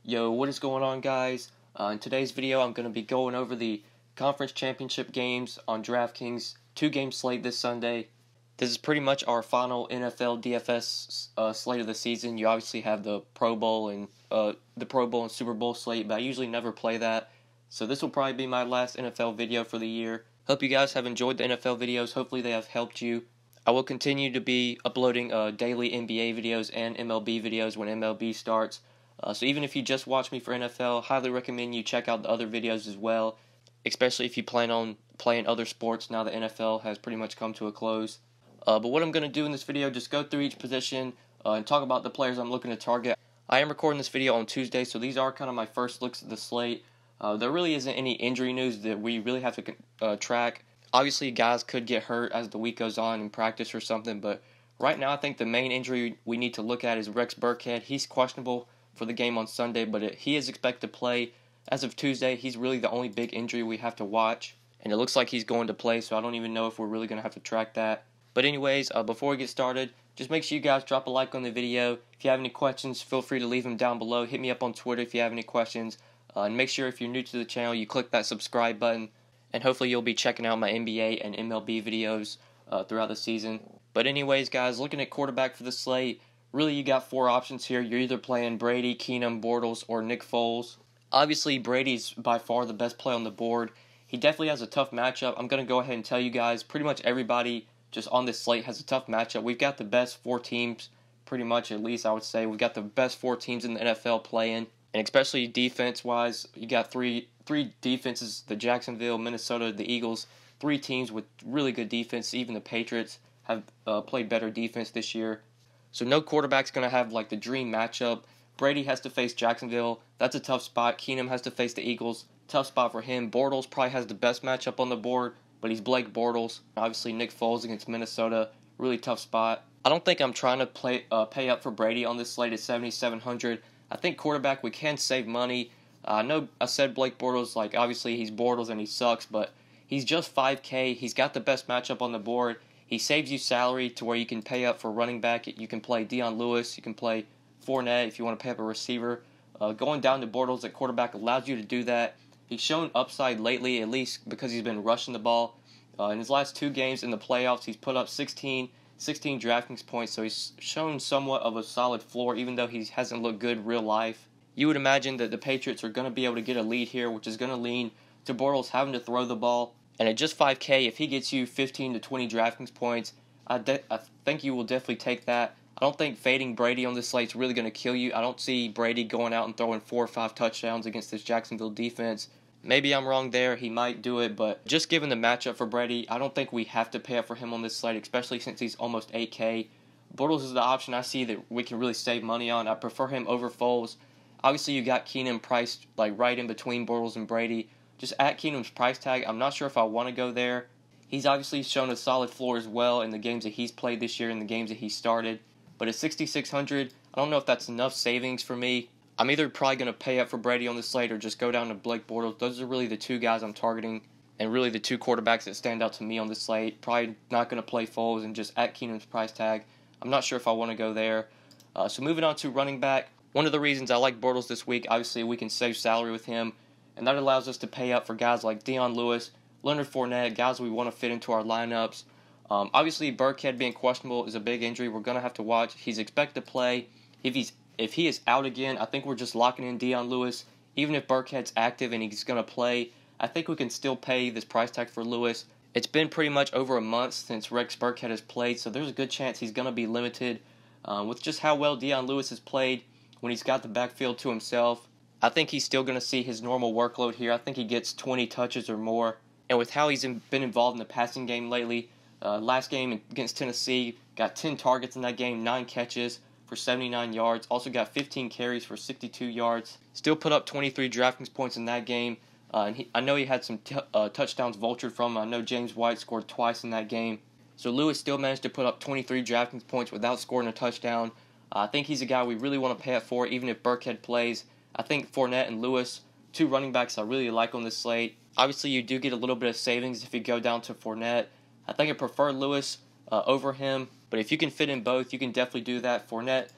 Yo, what is going on, guys? In today's video, I'm going to be going over the conference championship games on DraftKings, 2-game slate this Sunday. This is pretty much our final NFL DFS slate of the season. You obviously have the Pro Bowl and Super Bowl slate, but I usually never play that. So this will probably be my last NFL video for the year. Hope you guys have enjoyed the NFL videos. Hopefully they have helped you. I will continue to be uploading daily NBA videos and MLB videos when MLB starts. So even if you just watch me for NFL, highly recommend you check out the other videos as well, especially if you plan on playing other sports now the NFL has pretty much come to a close. But what I'm going to do in this video, just go through each position and talk about the players I'm looking to target. I am recording this video on Tuesday, so these are kind of my first looks at the slate. There really isn't any injury news that we really have to track. Obviously, guys could get hurt as the week goes on in practice or something, but right now I think the main injury we need to look at is Rex Burkhead. He's questionable for the game on Sunday, but he is expected to play. As of Tuesday, he's really the only big injury we have to watch, and it looks like he's going to play, so I don't even know if we're really going to have to track that. But anyways, before we get started, just make sure you guys drop a like on the video. If you have any questions, feel free to leave them down below. Hit me up on Twitter if you have any questions, and make sure if you're new to the channel, you click that subscribe button. And hopefully you'll be checking out my NBA and MLB videos throughout the season. But anyways, guys, looking at quarterback for the slate, really you got 4 options here. You're either playing Brady, Keenum, Bortles, or Nick Foles. Obviously, Brady's by far the best play on the board. He definitely has a tough matchup. I'm going to go ahead and tell you guys, pretty much everybody just on this slate has a tough matchup. We've got the best 4 teams, pretty much at least I would say. We've got the best 4 teams in the NFL playing. And especially defense-wise, you got three defenses, the Jacksonville, Minnesota, the Eagles, 3 teams with really good defense. Even the Patriots have played better defense this year. So no quarterback's going to have like the dream matchup. Brady has to face Jacksonville. That's a tough spot. Keenum has to face the Eagles. Tough spot for him. Bortles probably has the best matchup on the board, but he's Blake Bortles. Obviously, Nick Foles against Minnesota, really tough spot. I don't think I'm trying to pay up for Brady on this slate at 7,700. I think quarterback, we can save money. I know I said Blake Bortles, like obviously he's Bortles and he sucks, but he's just $5K. He's got the best matchup on the board. He saves you salary to where you can pay up for running back. You can play Dion Lewis. You can play Fournette if you want to pay up a receiver. Going down to Bortles at quarterback allows you to do that. He's shown upside lately, at least because he's been rushing the ball. In his last 2 games in the playoffs, he's put up 16 DraftKings points, so he's shown somewhat of a solid floor, even though he hasn't looked good real life. You would imagine that the Patriots are going to be able to get a lead here, which is going to lean to Bortles having to throw the ball. And at just $5K, if he gets you 15 to 20 DraftKings points, I think you will definitely take that. I don't think fading Brady on this slate is really going to kill you. I don't see Brady going out and throwing 4 or 5 touchdowns against this Jacksonville defense. Maybe I'm wrong there. He might do it, but just given the matchup for Brady, I don't think we have to pay up for him on this slate, especially since he's almost 8K. Bortles is the option I see that we can really save money on. I prefer him over Foles. Obviously, you got Keenum priced like right in between Bortles and Brady. Just at Keenum's price tag, I'm not sure if I want to go there. He's obviously shown a solid floor as well in the games that he's played this year and the games that he started. But at 6,600, I don't know if that's enough savings for me. I'm either probably going to pay up for Brady on this slate or just go down to Blake Bortles. Those are really the 2 guys I'm targeting and really the 2 quarterbacks that stand out to me on this slate. Probably not going to play Foles and just at Keenum's price tag. I'm not sure if I want to go there. So moving on to running back. One of the reasons I like Bortles this week, obviously we can save salary with him, and that allows us to pay up for guys like Dion Lewis, Leonard Fournette, guys we want to fit into our lineups. Obviously, Burkhead being questionable is a big injury we're going to have to watch. He's expected to play. If he is out again, I think we're just locking in Dion Lewis. Even if Burkhead's active and he's going to play, I think we can still pay this price tag for Lewis. It's been pretty much over a month since Rex Burkhead has played, so there's a good chance he's going to be limited. With just how well Dion Lewis has played when he's got the backfield to himself, I think he's still going to see his normal workload here. I think he gets 20 touches or more. And with how he's been involved in the passing game lately, last game against Tennessee, got 10 targets in that game, 9 catches for 79 yards. Also got 15 carries for 62 yards. Still put up 23 DraftKings points in that game. I know he had some touchdowns vultured from him. I know James White scored twice in that game. So Lewis still managed to put up 23 DraftKings points without scoring a touchdown. I think he's a guy we really want to pay up for, even if Burkhead plays. I think Fournette and Lewis, 2 running backs I really like on this slate. Obviously, you do get a little bit of savings if you go down to Fournette. I think I prefer Lewis over him, but if you can fit in both, you can definitely do that. Fournette,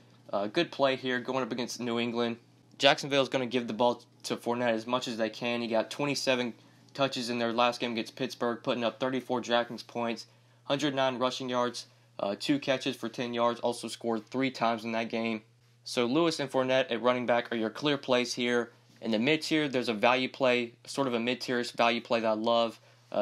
good play here going up against New England. Jacksonville is going to give the ball to Fournette as much as they can. He got 27 touches in their last game against Pittsburgh, putting up 34 DraftKings points, 109 rushing yards, 2 catches for 10 yards, also scored 3 times in that game. So Lewis and Fournette at running back are your clear plays here. In the mid-tier, there's a value play, sort of a mid-tier value play that I love.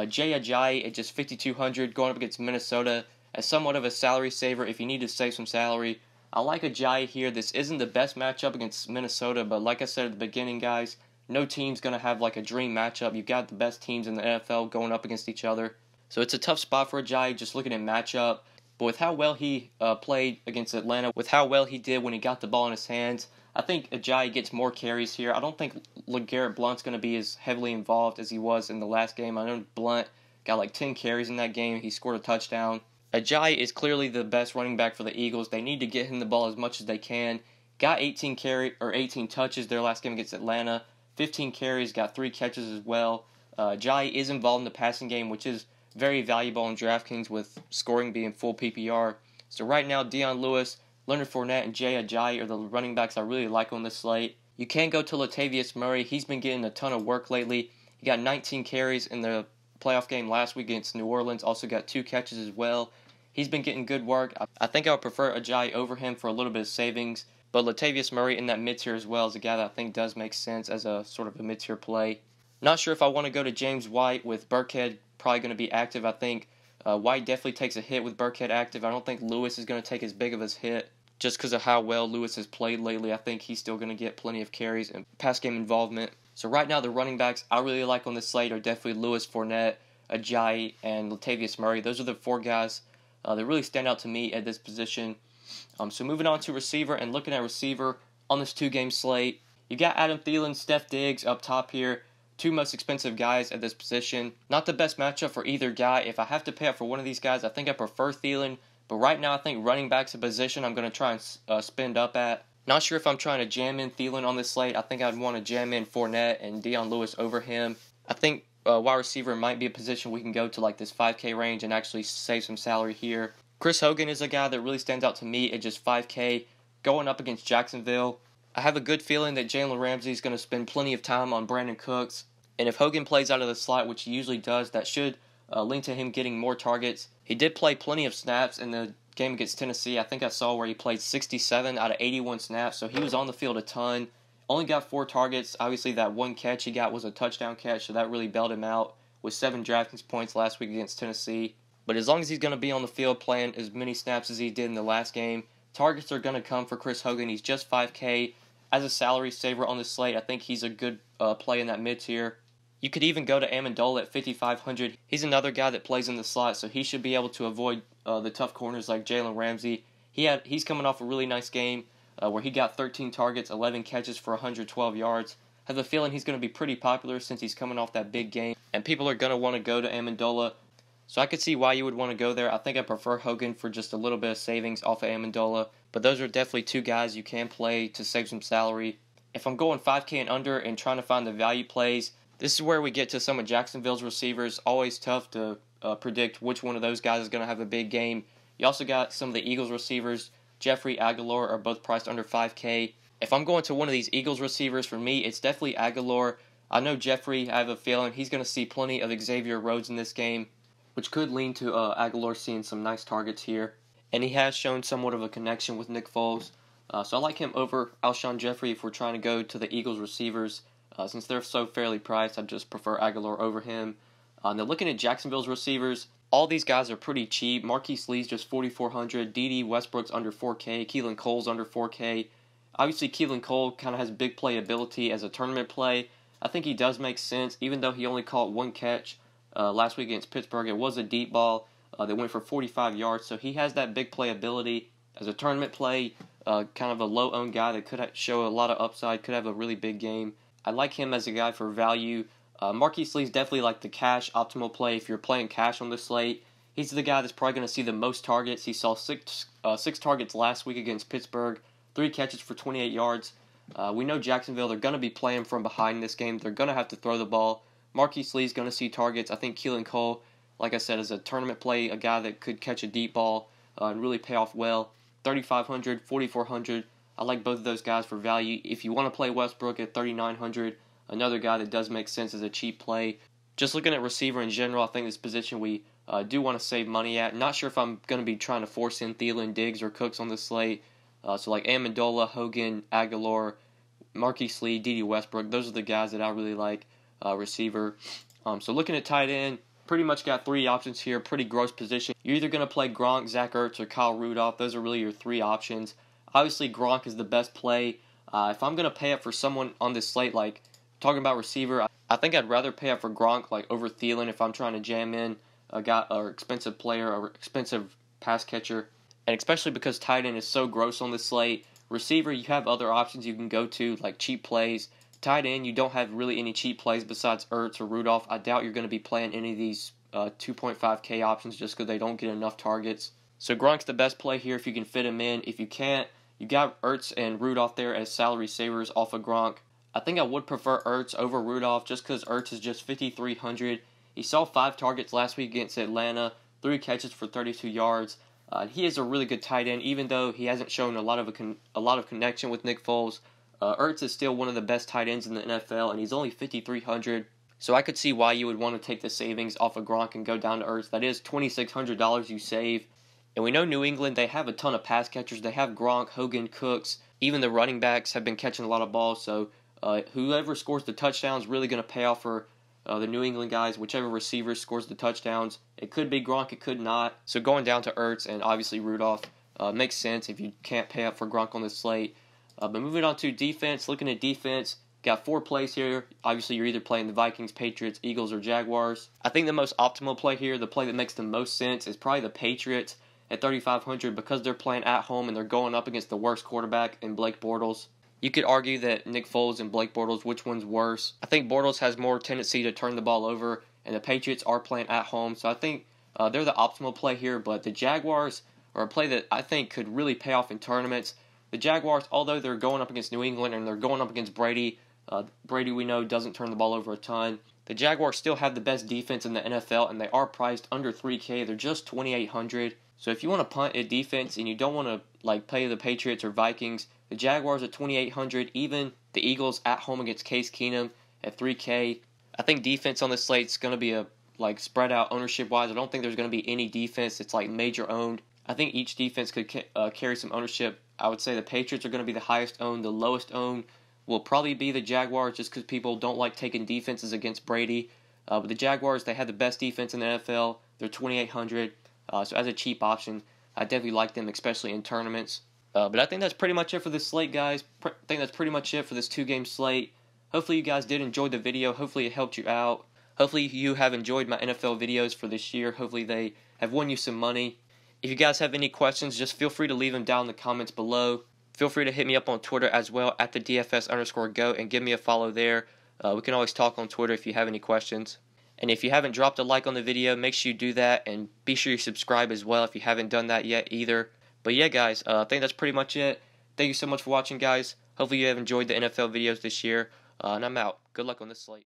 Jay Ajayi at just 5,200 going up against Minnesota as somewhat of a salary saver if you need to save some salary. I like Ajayi here. This isn't the best matchup against Minnesota, but like I said at the beginning, guys, no team's going to have like a dream matchup. You've got the best teams in the NFL going up against each other. So it's a tough spot for Ajayi just looking at matchup. But with how well he played against Atlanta, with how well he did when he got the ball in his hands, I think Ajayi gets more carries here. I don't think LeGarrette Blount's going to be as heavily involved as he was in the last game. I know Blount got like 10 carries in that game. He scored a touchdown. Ajayi is clearly the best running back for the Eagles. They need to get him the ball as much as they can. Got 18 touches their last game against Atlanta. 15 carries, got 3 catches as well. Ajayi is involved in the passing game, which is very valuable in DraftKings with scoring being full PPR. So right now, Dion Lewis, Leonard Fournette, and Jay Ajayi are the running backs I really like on this slate. You can go to Latavius Murray. He's been getting a ton of work lately. He got 19 carries in the playoff game last week against New Orleans. Also got 2 catches as well. He's been getting good work. I think I would prefer Ajayi over him for a little bit of savings. But Latavius Murray in that mid-tier as well is a guy that I think does make sense as a sort of a mid-tier play. Not sure if I want to go to James White with Burkhead probably going to be active. I think White definitely takes a hit with Burkhead active. I don't think Lewis is going to take as big of a hit just because of how well Lewis has played lately. I think he's still going to get plenty of carries and pass game involvement. So right now the running backs I really like on this slate are definitely Lewis, Fournette, Ajayi, and Latavius Murray. Those are the 4 guys that really stand out to me at this position. So moving on to receiver and looking at receiver on this 2-game slate, you got Adam Thielen, Steph Diggs up top here. 2 most expensive guys at this position. Not the best matchup for either guy. If I have to pay up for one of these guys, I think I prefer Thielen. But right now, I think running back's a position I'm going to try and spend up at. Not sure if I'm trying to jam in Thielen on this slate. I think I'd want to jam in Fournette and Dion Lewis over him. I think wide receiver might be a position we can go to like this 5K range and actually save some salary here. Chris Hogan is a guy that really stands out to me at just 5K going up against Jacksonville. I have a good feeling that Jalen Ramsey is going to spend plenty of time on Brandon Cooks. And if Hogan plays out of the slot, which he usually does, that should link to him getting more targets. He did play plenty of snaps in the game against Tennessee. I think I saw where he played 67 out of 81 snaps, so he was on the field a ton. Only got 4 targets. Obviously, that 1 catch he got was a touchdown catch, so that really bailed him out with 7 DraftKings points last week against Tennessee. But as long as he's going to be on the field playing as many snaps as he did in the last game, targets are going to come for Chris Hogan. He's just 5K. As a salary saver on the slate, I think he's a good play in that mid-tier. You could even go to Amendola at 5,500. He's another guy that plays in the slot, so he should be able to avoid the tough corners like Jalen Ramsey. He's coming off a really nice game where he got 13 targets, 11 catches for 112 yards. I have a feeling he's going to be pretty popular since he's coming off that big game, and people are going to want to go to Amendola. So I could see why you would want to go there. I think I prefer Hogan for just a little bit of savings off of Amendola, but those are definitely 2 guys you can play to save some salary. If I'm going 5K and under and trying to find the value plays, this is where we get to some of Jacksonville's receivers. Always tough to predict which one of those guys is going to have a big game. You also got some of the Eagles receivers. Jeffrey, Aguilar are both priced under 5K. If I'm going to one of these Eagles receivers, for me, it's definitely Aguilar. I know Jeffrey, I have a feeling he's going to see plenty of Xavier Rhodes in this game, which could lean to Aguilar seeing some nice targets here. And he has shown somewhat of a connection with Nick Foles. So I like him over Alshon Jeffrey if we're trying to go to the Eagles receivers. Since they're so fairly priced, I just prefer Aguilar over him. Now looking at Jacksonville's receivers, all these guys are pretty cheap. Marquise Lee's just 4,400. D.D. Westbrook's under 4K. Keelan Cole's under 4K. Obviously, Keelan Cole kind of has big playability as a tournament play. I think he does make sense, even though he only caught 1 catch last week against Pittsburgh. It was a deep ball that went for 45 yards, so he has that big playability as a tournament play. Kind of a low-owned guy that could show a lot of upside, could have a really big game. I like him as a guy for value. Marquise Lee's definitely like the cash optimal play if you're playing cash on the slate. He's the guy that's probably going to see the most targets. He saw 6 targets last week against Pittsburgh, 3 catches for 28 yards. We know Jacksonville, they're going to be playing from behind this game. They're going to have to throw the ball. Marquise Lee's going to see targets. I think Keelan Cole, like I said, is a tournament play, a guy that could catch a deep ball and really pay off well. 3,500, 4,400. I like both of those guys for value. If you want to play Westbrook at 3,900, another guy that does make sense as a cheap play. Just looking at receiver in general, I think this position we do want to save money at. Not sure if I'm going to be trying to force in Thielen, Diggs, or Cooks on the slate. So like Amendola, Hogan, Aguilar, Marquise Lee, D.D. Westbrook, those are the guys that I really like receiver. So looking at tight end, pretty much got three options here, pretty gross position. You're either going to play Gronk, Zach Ertz, or Kyle Rudolph. Those are really your three options. Obviously, Gronk is the best play. If I'm going to pay up for someone on this slate, like talking about receiver, I think I'd rather pay up for Gronk like over Thielen if I'm trying to jam in a guy or expensive player or expensive pass catcher. And especially because tight end is so gross on this slate. Receiver, you have other options you can go to, like cheap plays. Tight end, you don't have really any cheap plays besides Ertz or Rudolph. I doubt you're going to be playing any of these 2.5K options just because they don't get enough targets. So Gronk's the best play here if you can fit him in. If you can't, you got Ertz and Rudolph there as salary savers off of Gronk. I think I would prefer Ertz over Rudolph just because Ertz is just 5,300. He saw 5 targets last week against Atlanta, 3 catches for 32 yards. He is a really good tight end, even though he hasn't shown a lot of connection with Nick Foles. Ertz is still one of the best tight ends in the NFL, and he's only 5,300. So I could see why you would want to take the savings off of Gronk and go down to Ertz. That is $2,600 you save. And we know New England, they have a ton of pass catchers. They have Gronk, Hogan, Cooks. Even the running backs have been catching a lot of balls. So whoever scores the touchdowns is really going to pay off for the New England guys. Whichever receiver scores the touchdowns. It could be Gronk, it could not. So going down to Ertz and obviously Rudolph makes sense if you can't pay up for Gronk on this slate. But moving on to defense, looking at defense, got 4 plays here. Obviously, you're either playing the Vikings, Patriots, Eagles, or Jaguars. I think the most optimal play here, the play that makes the most sense, is probably the Patriots at 3,500 because they're playing at home and they're going up against the worst quarterback in Blake Bortles. You could argue that Nick Foles and Blake Bortles, which one's worse? I think Bortles has more tendency to turn the ball over, and the Patriots are playing at home, so I think they're the optimal play here. But the Jaguars are a play that I think could really pay off in tournaments. The Jaguars, although they're going up against New England and they're going up against Brady, Brady we know doesn't turn the ball over a ton. The Jaguars still have the best defense in the NFL, and they are priced under 3K. They're just 2,800. So if you want to punt at defense and you don't want to play the Patriots or Vikings, the Jaguars at 2,800, even the Eagles at home against Case Keenum at 3K. I think defense on this slate is going to be spread out ownership wise. I don't think there's going to be any defense that's major owned. I think each defense could carry some ownership. I would say the Patriots are going to be the highest owned. The lowest owned will probably be the Jaguars just because people don't like taking defenses against Brady. But the Jaguars, they have the best defense in the NFL. They're 2,800. So as a cheap option, I definitely like them, especially in tournaments. But I think that's pretty much it for this slate, guys. I think that's pretty much it for this 2-game slate. Hopefully you guys did enjoy the video. Hopefully it helped you out. Hopefully you have enjoyed my NFL videos for this year. Hopefully they have won you some money. If you guys have any questions, just feel free to leave them down in the comments below. Feel free to hit me up on Twitter as well, at the DFS_GO, and give me a follow there. We can always talk on Twitter if you have any questions. And if you haven't dropped a like on the video, make sure you do that, and be sure you subscribe as well if you haven't done that yet either. But yeah, guys, I think that's pretty much it. Thank you so much for watching, guys. Hopefully you have enjoyed the NFL videos this year, and I'm out. Good luck on this slate.